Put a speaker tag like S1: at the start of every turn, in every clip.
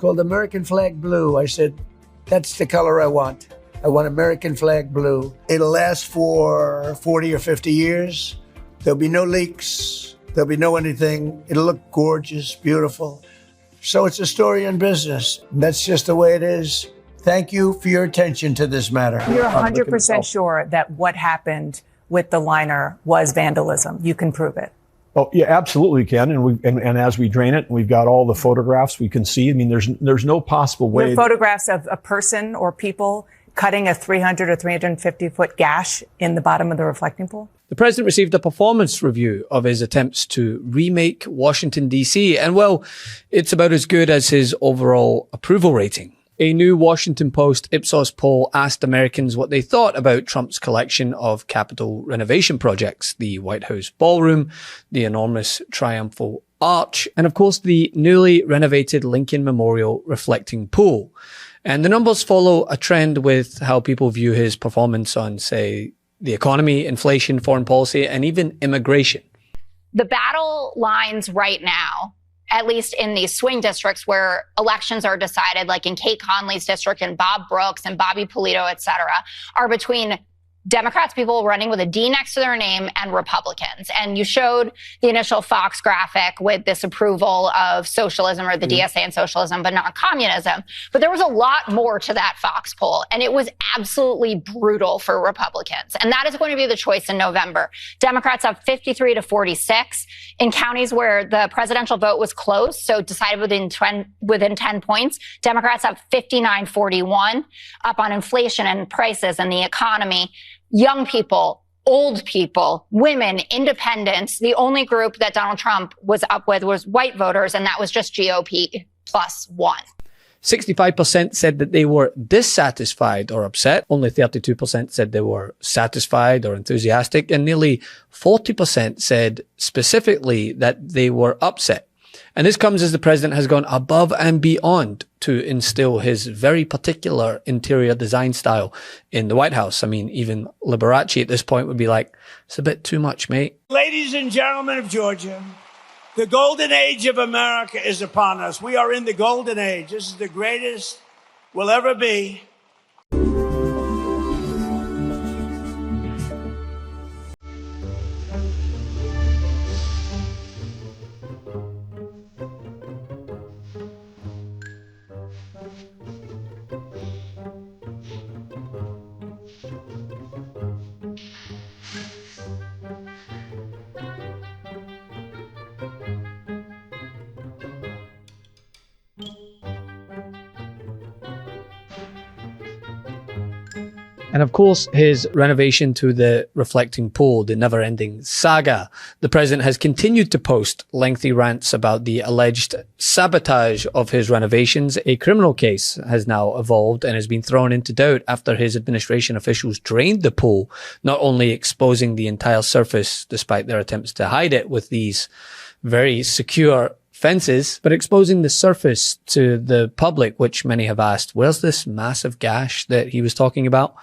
S1: called American Flag Blue. I said, that's the color I want. I want American Flag Blue. It'll last for 40 or 50 years. There'll be no leaks. There'll be no anything. It'll look gorgeous, beautiful. So it's a story in business. That's just the way it is. Thank you for your attention to this matter.
S2: You're 100% sure that what happened with the liner was vandalism. You can prove it.
S3: Oh yeah, absolutely can. And as we drain it, we've got all the photographs we can see. I mean, there's no possible way.
S2: There are photographs of a person or people cutting a 300 or 350 foot gash in the bottom of the reflecting pool.
S4: The president received a performance review of his attempts to remake Washington, D.C. And well, it's about as good as his overall approval rating. A new Washington Post Ipsos poll asked Americans what they thought about Trump's collection of Capitol renovation projects, the White House ballroom, the enormous triumphal arch, and of course the newly renovated Lincoln Memorial reflecting pool. And the numbers follow a trend with how people view his performance on, say, the economy, inflation, foreign policy, and even immigration.
S5: The battle lines right now, at least in these swing districts where elections are decided, like in Kate Conley's district and Bob Brooks and Bobby Polito, et cetera, are between Democrats, people running with a D next to their name, and Republicans. And you showed the initial Fox graphic with this approval of socialism, or the DSA and socialism, but not communism. But there was a lot more to that Fox poll, and it was absolutely brutal for Republicans. And that is going to be the choice in November. Democrats have 53 to 46 in counties where the presidential vote was close, so decided within 10 points. Democrats have 59-41, up on inflation and prices and the economy. Young people, old people, women, independents. The only group that Donald Trump was up with was white voters, and that was just GOP plus one.
S4: 65% said that they were dissatisfied or upset. Only 32% said they were satisfied or enthusiastic. And nearly 40% said specifically that they were upset. And this comes as the president has gone above and beyond to instill his very particular interior design style in the White House. I mean, even Liberace at this point would be like, it's a bit too much, mate.
S1: Ladies and gentlemen of Georgia, the golden age of America is upon us. We are in the golden age. This is the greatest we'll ever be.
S4: And of course, his renovation to the reflecting pool, the never-ending saga. The president has continued to post lengthy rants about the alleged sabotage of his renovations. A criminal case has now evolved and has been thrown into doubt after his administration officials drained the pool, not only exposing the entire surface despite their attempts to hide it with these very secure fences, but exposing the surface to the public, which many have asked, where's this massive gash that he was talking about?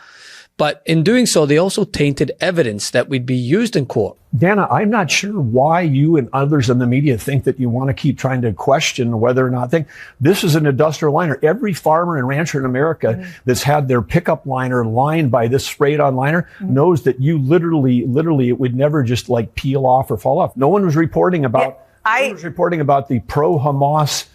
S4: But in doing so, they also tainted evidence that would be used in court.
S3: Dana, I'm not sure why you and others in the media think that you want to keep trying to question whether or not this is an industrial liner. Every farmer and rancher in America that's had their pickup liner lined by this sprayed on liner knows that you literally, it would never just like peel off or fall off. No one was reporting about, the pro-Hamas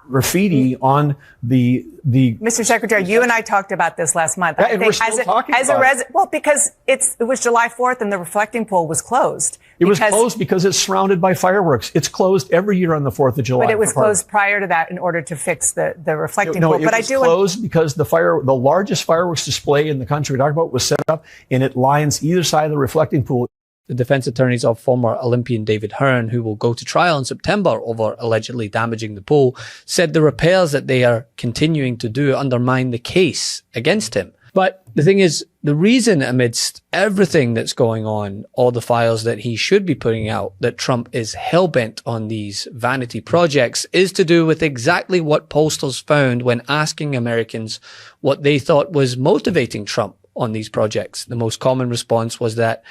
S3: graffiti on the.
S2: Mr. Secretary, you and I talked about this last month.
S3: Yeah, and we're still talking about it.
S2: Well, because it was July 4th and the reflecting pool was closed.
S3: It was closed because it's surrounded by fireworks. It's closed every year on the 4th of July.
S2: But it was closed prior to that in order to fix the reflecting pool.
S3: But it was closed because the largest fireworks display in the country we talked about was set up, and it lines either side of the reflecting pool.
S4: The defense attorneys of former Olympian David Hearn, who will go to trial in September over allegedly damaging the pool, said the repairs that they are continuing to do undermine the case against him. But the thing is, the reason amidst everything that's going on, all the files that he should be putting out, that Trump is hell-bent on these vanity projects is to do with exactly what pollsters found when asking Americans what they thought was motivating Trump on these projects. The most common response was that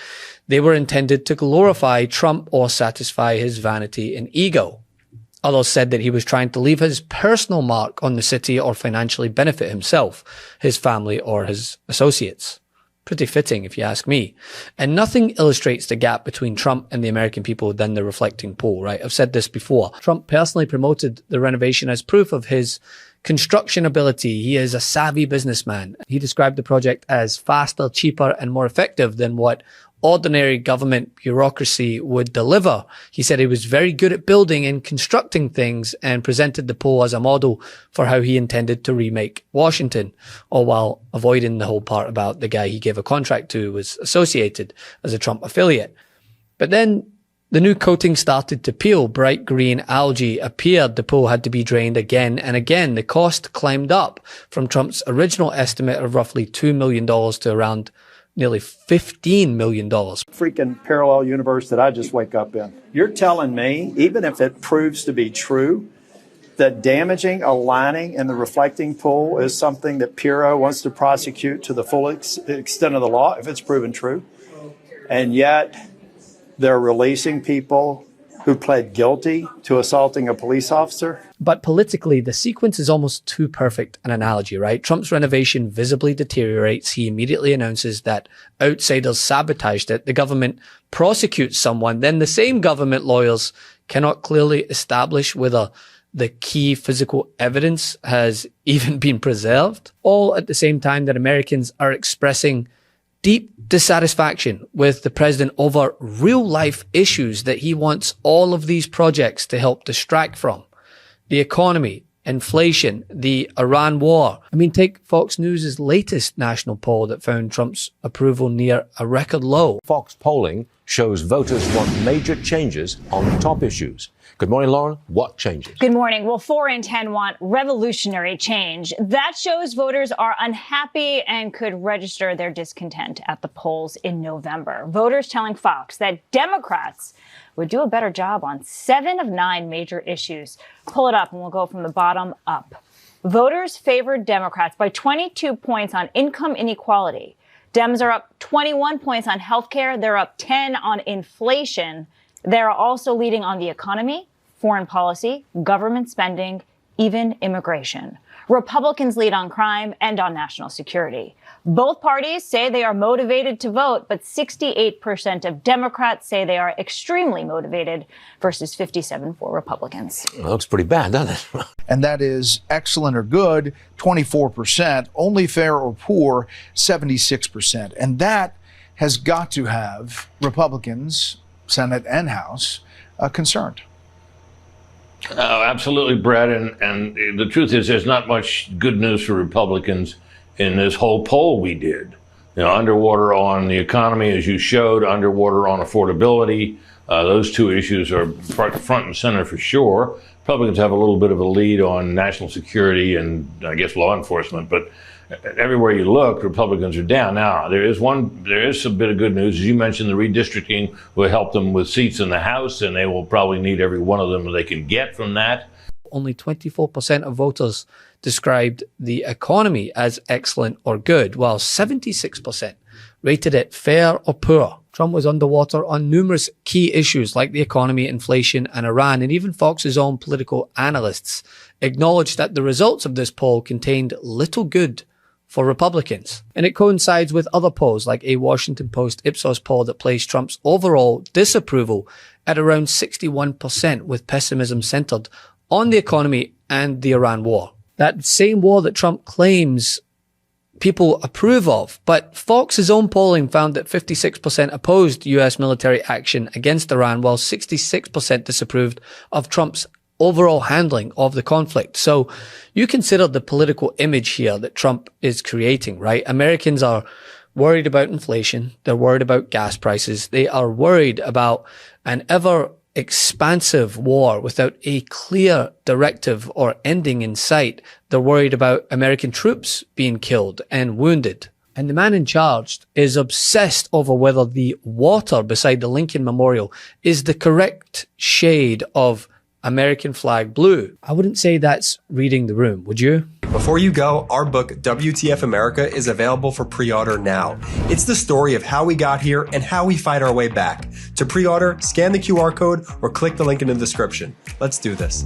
S4: they were intended to glorify Trump or satisfy his vanity and ego. Others said that he was trying to leave his personal mark on the city or financially benefit himself, his family, or his associates. Pretty fitting, if you ask me. And nothing illustrates the gap between Trump and the American people than the reflecting poll, right? I've said this before. Trump personally promoted the renovation as proof of his construction ability. He is a savvy businessman. He described the project as faster, cheaper, and more effective than what ordinary government bureaucracy would deliver. He said he was very good at building and constructing things and presented the poll as a model for how he intended to remake Washington, all while avoiding the whole part about the guy he gave a contract to was associated as a Trump affiliate. But then the new coating started to peel. Bright green algae appeared. The pool had to be drained again and again. The cost climbed up from Trump's original estimate of roughly $2 million to around nearly $15 million.
S6: Freaking parallel universe that I just wake up in. You're telling me, even if it proves to be true, that damaging a lining in the reflecting pool is something that Puro wants to prosecute to the full extent of the law, if it's proven true, and yet they're releasing people who pled guilty to assaulting a police officer?
S4: But politically, the sequence is almost too perfect an analogy, right? Trump's renovation visibly deteriorates. He immediately announces that outsiders sabotaged it. The government prosecutes someone. Then the same government lawyers cannot clearly establish whether the key physical evidence has even been preserved. All at the same time that Americans are expressing deep dissatisfaction with the president over real life issues that he wants all of these projects to help distract from. The economy, inflation, the Iran war. I mean, take Fox News' latest national poll that found Trump's approval near a record low.
S7: Fox polling shows voters want major changes on top issues. Good morning, Lauren. What changes?
S8: Good morning. Well, 4 in 10 want revolutionary change. That shows voters are unhappy and could register their discontent at the polls in November. Voters telling Fox that Democrats would do a better job on 7 of 9 major issues. Pull it up and we'll go from the bottom up. Voters favored Democrats by 22 points on income inequality. Dems are up 21 points on healthcare. They're up 10 on inflation. They're also leading on the economy, foreign policy, government spending, even immigration. Republicans lead on crime and on national security. Both parties say they are motivated to vote, but 68% of Democrats say they are extremely motivated versus 57% for Republicans.
S7: Well, looks pretty bad, doesn't it?
S9: And that is excellent or good, 24%, only fair or poor, 76%. And that has got to have Republicans, Senate and House, concerned.
S10: Oh, absolutely, Brett. And the truth is there's not much good news for Republicans in this whole poll we did. You know, underwater on the economy, as you showed, underwater on affordability. Those two issues are front and center for sure. Republicans have a little bit of a lead on national security and, I guess, law enforcement. But everywhere you look, Republicans are down. Now, there is a bit of good news. As you mentioned, the redistricting will help them with seats in the House, and they will probably need every one of them they can get from that.
S4: Only 24% of voters described the economy as excellent or good, while 76% rated it fair or poor. Trump was underwater on numerous key issues like the economy, inflation, and Iran, and even Fox's own political analysts acknowledged that the results of this poll contained little good for Republicans. And it coincides with other polls like a Washington Post Ipsos poll that placed Trump's overall disapproval at around 61%, with pessimism centered on the economy and the Iran war. That same war that Trump claims people approve of. But Fox's own polling found that 56% opposed U.S. military action against Iran, while 66% disapproved of Trump's overall handling of the conflict. So you consider the political image here that Trump is creating, right? Americans are worried about inflation. They're worried about gas prices. They are worried about an ever expansive war without a clear directive or ending in sight. They're worried about American troops being killed and wounded. And the man in charge is obsessed over whether the water beside the Lincoln Memorial is the correct shade of American flag blue. I wouldn't say that's reading the room, would you?
S11: Before you go, our book, WTF America, is available for pre-order now. It's the story of how we got here and how we fight our way back. To pre-order, scan the QR code or click the link in the description. Let's do this.